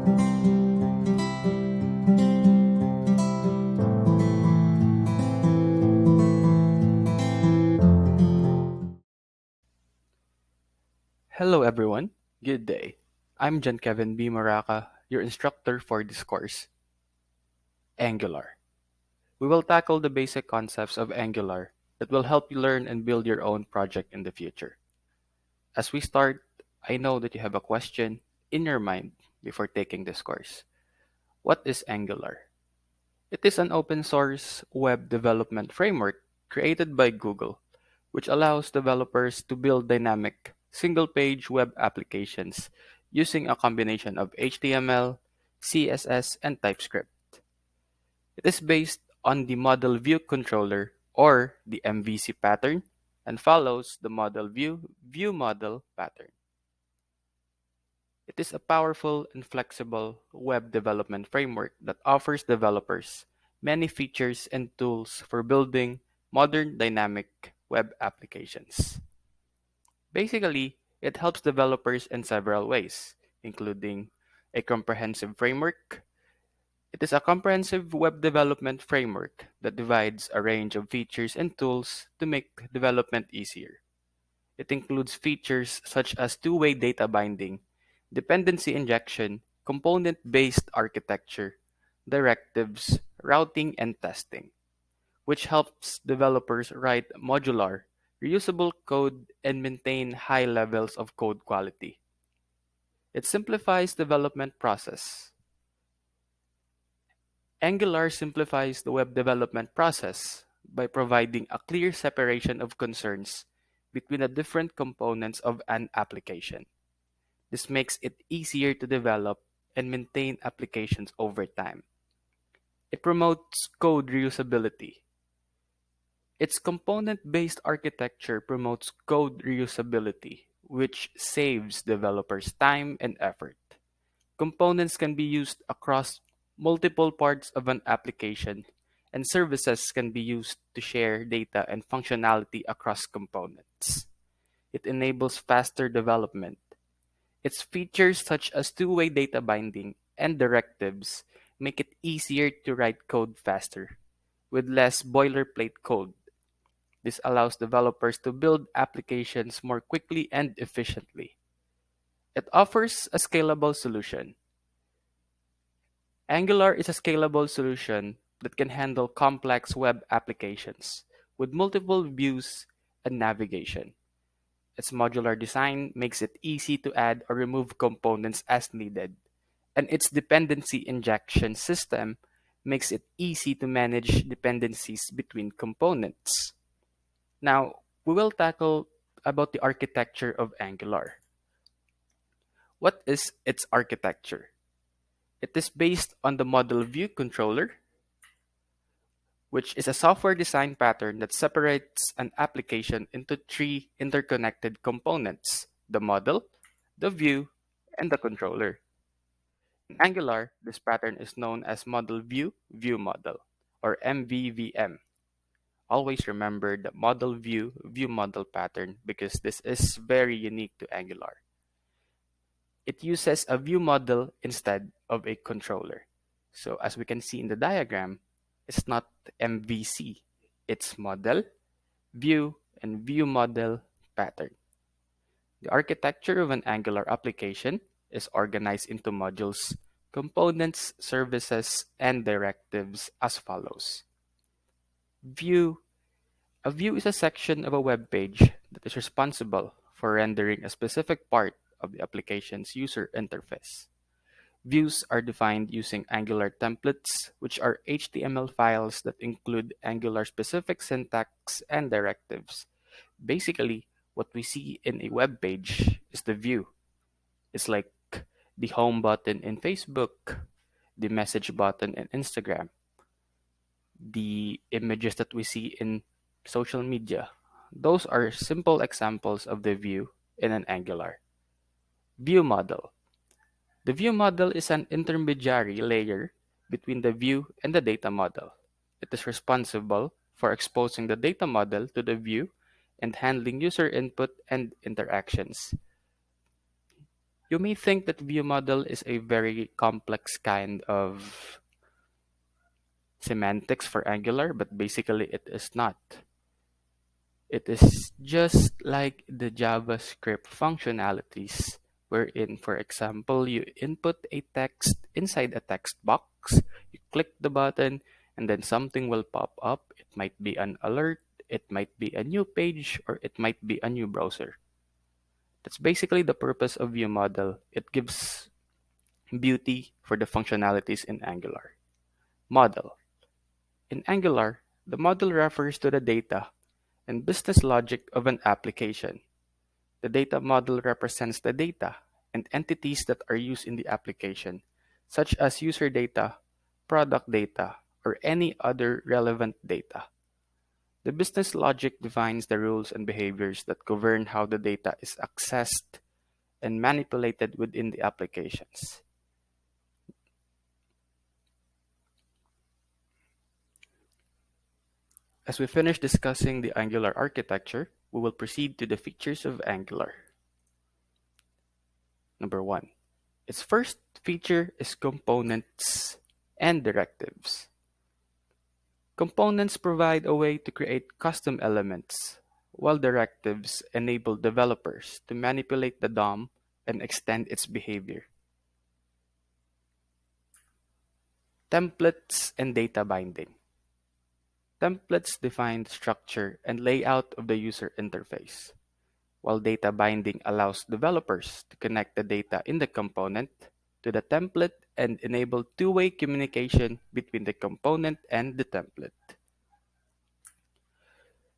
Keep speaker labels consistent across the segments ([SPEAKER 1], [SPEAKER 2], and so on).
[SPEAKER 1] Hello everyone, good day. I'm John Kevin B. Maraca, your instructor for this course, Angular. We will tackle the basic concepts of Angular that will help you learn and build your own project in the future. As we start, I know that you have a question in your mind before taking this course. What is Angular? It is an open source web development framework created by Google, which allows developers to build dynamic, single page web applications using a combination of HTML, CSS, and TypeScript. It is based on the Model View Controller or the MVC pattern and follows the Model View Model pattern. It is a powerful and flexible web development framework that offers developers many features and tools for building modern dynamic web applications. Basically, it helps developers in several ways, including a comprehensive framework. It is a comprehensive web development framework that divides a range of features and tools to make development easier. It includes features such as two-way data binding, dependency injection, component-based architecture, directives, routing, and testing, which helps developers write modular, reusable code and maintain high levels of code quality. It simplifies development process. Angular simplifies the web development process by providing a clear separation of concerns between the different components of an application. This makes it easier to develop and maintain applications over time. It promotes code reusability. Its component-based architecture promotes code reusability, which saves developers time and effort. Components can be used across multiple parts of an application, and services can be used to share data and functionality across components. It enables faster development. Its features such as two-way data binding and directives make it easier to write code faster, with less boilerplate code. This allows developers to build applications more quickly and efficiently. It offers a scalable solution. Angular is a scalable solution that can handle complex web applications with multiple views and navigation. Its modular design makes it easy to add or remove components as needed, and its dependency injection system makes it easy to manage dependencies between components. Now, we will tackle about the architecture of Angular. What is its architecture? It is based on the Model View Controller, which is a software design pattern that separates an application into three interconnected components: the model, the view, and the controller. In Angular, this pattern is known as Model View View Model, or MVVM. Always remember the Model View View Model pattern because this is very unique to Angular. It uses a view model instead of a controller. So as we can see in the diagram, it's not MVC, it's model, view, and view model pattern. The architecture of an Angular application is organized into modules, components, services, and directives as follows. View. A view is a section of a web page that is responsible for rendering a specific part of the application's user interface. Views are defined using Angular templates, which are HTML files that include Angular-specific syntax and directives. Basically, what we see in a web page is the view. It's like the home button in Facebook, the message button in Instagram, the images that we see in social media. Those are simple examples of the view in an Angular. View model. The view model is an intermediary layer between the view and the data model. It is responsible for exposing the data model to the view and handling user input and interactions. You may think that view model is a very complex kind of semantics for Angular, but basically it is not. It is just like the JavaScript functionalities, wherein, for example, you input a text inside a text box, you click the button, and then something will pop up. It might be an alert, it might be a new page, or it might be a new browser. That's basically the purpose of view model. It gives beauty for the functionalities in Angular. Model. In Angular, the model refers to the data and business logic of an application. The data model represents the data and entities that are used in the application, such as user data, product data, or any other relevant data. The business logic defines the rules and behaviors that govern how the data is accessed and manipulated within the applications. As we finish discussing the Angular architecture, we will proceed to the features of Angular. Number one, its first feature is components and directives. Components provide a way to create custom elements, while directives enable developers to manipulate the DOM and extend its behavior. Templates and data binding. Templates define the structure and layout of the user interface, while data binding allows developers to connect the data in the component to the template and enable two-way communication between the component and the template.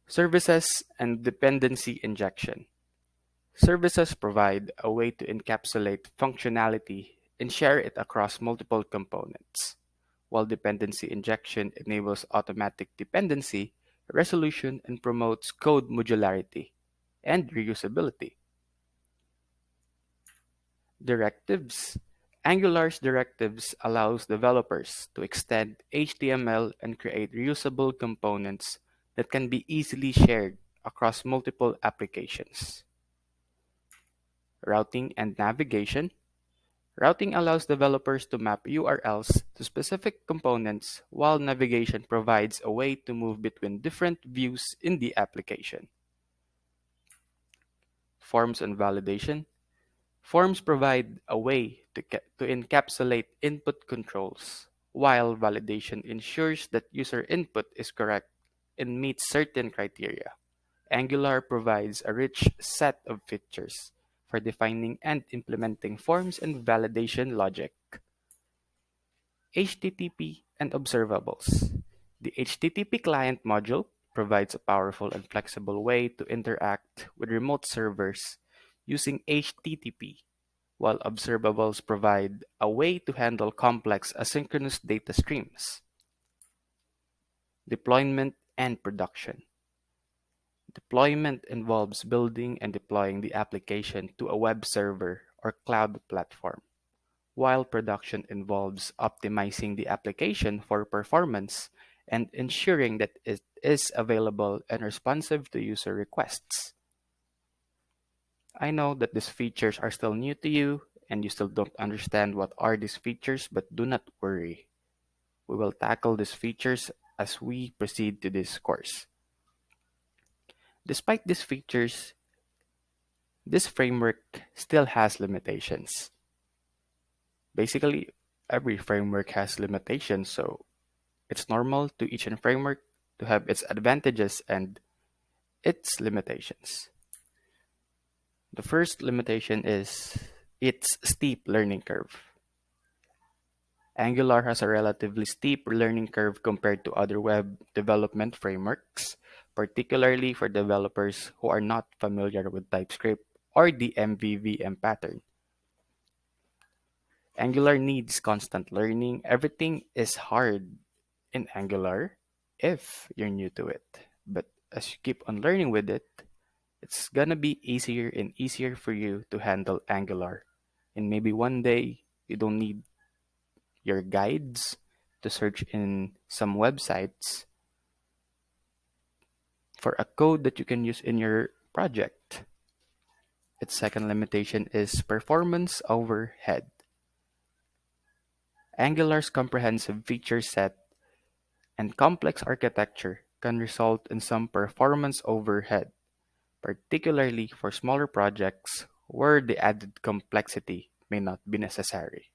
[SPEAKER 1] Services and dependency injection. Services provide a way to encapsulate functionality and share it across multiple components, while dependency injection enables automatic dependency resolution and promotes code modularity and reusability. Directives. Angular's directives allows developers to extend HTML and create reusable components that can be easily shared across multiple applications. Routing and navigation. Routing allows developers to map URLs to specific components, while navigation provides a way to move between different views in the application. Forms and validation. Forms provide a way to encapsulate input controls, while validation ensures that user input is correct and meets certain criteria. Angular provides a rich set of features for defining and implementing forms and validation logic. HTTP and observables. The HTTP client module provides a powerful and flexible way to interact with remote servers using HTTP, while observables provide a way to handle complex asynchronous data streams. Deployment and production. Deployment involves building and deploying the application to a web server or cloud platform, while production involves optimizing the application for performance and ensuring that it is available and responsive to user requests. I know that these features are still new to you and you still don't understand what are these features, but do not worry. We will tackle these features as we proceed to this course. Despite these features, this framework still has limitations. Basically, every framework has limitations, so it's normal to each framework to have its advantages and its limitations. The first limitation is its steep learning curve. Angular has a relatively steep learning curve compared to other web development frameworks, particularly for developers who are not familiar with TypeScript or the MVVM pattern. Angular needs constant learning. Everything is hard in Angular if you're new to it. But as you keep on learning with it, it's gonna be easier and easier for you to handle Angular. And maybe one day you don't need your guides to search in some websites for a code that you can use in your project. Its second limitation is performance overhead. Angular's comprehensive feature set and complex architecture can result in some performance overhead, particularly for smaller projects where the added complexity may not be necessary.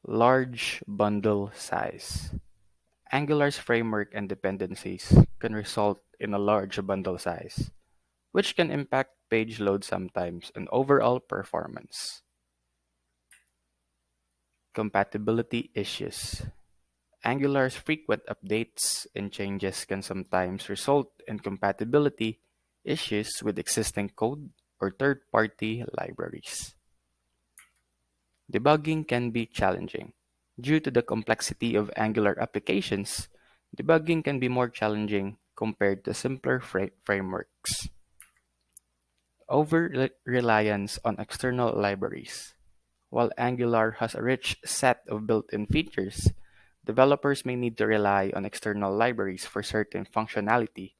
[SPEAKER 1] Large bundle size. Angular's framework and dependencies can result in a large bundle size, which can impact page load sometimes and overall performance. Compatibility issues. Angular's frequent updates and changes can sometimes result in compatibility issues with existing code or third-party libraries. Debugging can be challenging. Due to the complexity of Angular applications, debugging can be more challenging compared to simpler frameworks. Over-reliance on external libraries. While Angular has a rich set of built-in features, developers may need to rely on external libraries for certain functionality,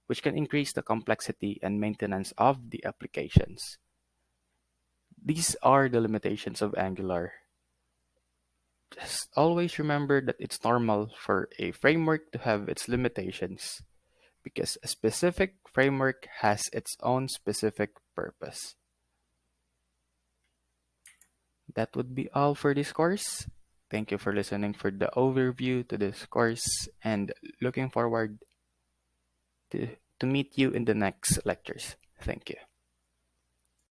[SPEAKER 1] which can increase the complexity and maintenance of the applications. These are the limitations of Angular. Just always remember that it's normal for a framework to have its limitations because a specific framework has its own specific purpose. That would be all for this course. Thank you for listening for the overview to this course and looking forward to meet you in the next lectures. Thank you.